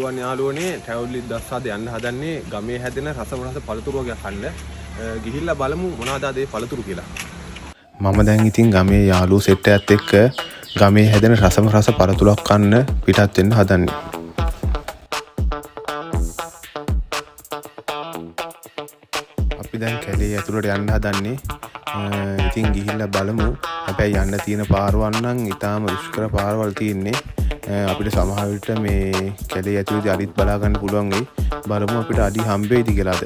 පුළුවන් යාළුවනේ ට්‍රැවල් දස්සාද යන්න හදන්නේ ගමේ හැදෙන රසවරස පළතුරු වගේ අහන්න. ගිහිල්ලා බලමු මොනවද අද ඒ පළතුරු කියලා. මම දැන් ඉතින් ගමේ යාළුවෝ සෙට් එකත් එක්ක ගමේ හැදෙන රසම රස පළතුරක් කන්න පිටත් වෙන්න හදන්නේ. අපි දැන් කැලේ ඇතුළට යන්න හදන්නේ. ඉතින් ගිහිල්ලා බලමු. හැබැයි යන්න තියෙන පාරවල් නම් ඊටාම දුෂ්කර පාරවල් තියෙන්නේ. අපිට සමහර විට මේ කැලේ ඇතුළේදී අඩිත් බලා ගන්න පුළුවන් වෙයි. බලමු අපිට අඩි හම්බෙයිද කියලාද.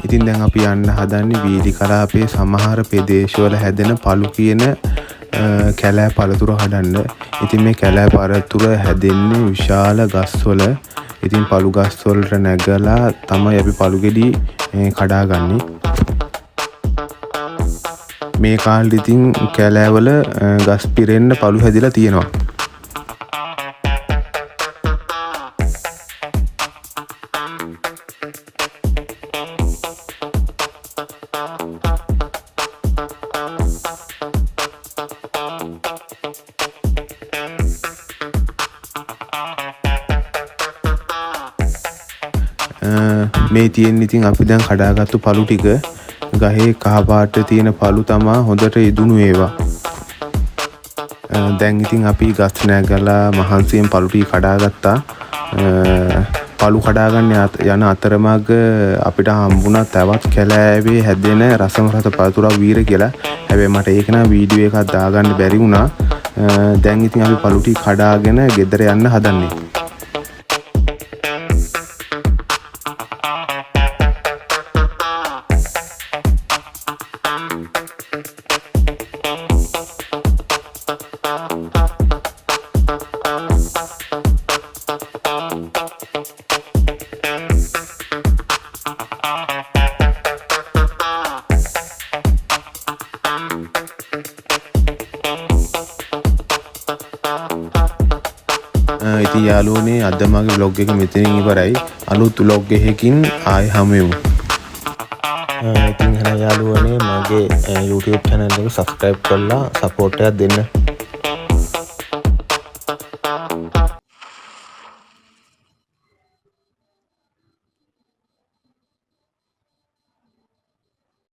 ඉතින් දැන් අපි යන්න හදන්නේ වීදි කලාපයේ සමහර ප්‍රදේශවල හැදෙන පළු කියන කැලෑ පළතුරු හදන්න. ඉතින් මේ කැලෑ පළතුර හැදෙන්නේ විශාල ගස්වල. ඉතින් පළු ගස්වලට නැගලා තමයි අපි පළු ගෙඩි කඩාගන්නේ. මේ කාලේ ඉතින් කැලෑවල ගස් පිරෙන්න පළු හැදිලා තියෙනවා. මේ තියෙන ඉතින් අපි දැන් කඩාගත්තු පළු ටික ගහේ කහ පාට තියෙන පළු තමා හොඳට ඉදුණු ඒවා. දැන් ඉතින් අපි ගස් නැගලා මහන්සියෙන් පළු ටික කඩාගත්තා. පළු කඩාගන්න යන අතරමඟ අපිට හම්බුණා තවත් කැලෑවේ හැදෙන රසම රස පළතුරක් වීර කියලා. හැබැයි මට ඒක නා වීඩියෝ එකක් දාගන්න බැරි වුණා. දැන් ඉතින් අපි පළු ටික කඩාගෙන ගෙදර යන්න හදන්නේ. ඉතින් යාළුවනේ අද මගේ vlog එක මෙතනින් ඉවරයි. අලුත් vlog එකකින් ආයෙ හමු වෙමු. ඉතින් එහෙනම් යාළුවනේ මගේ YouTube channel එක subscribe කරලා support එකක් දෙන්න.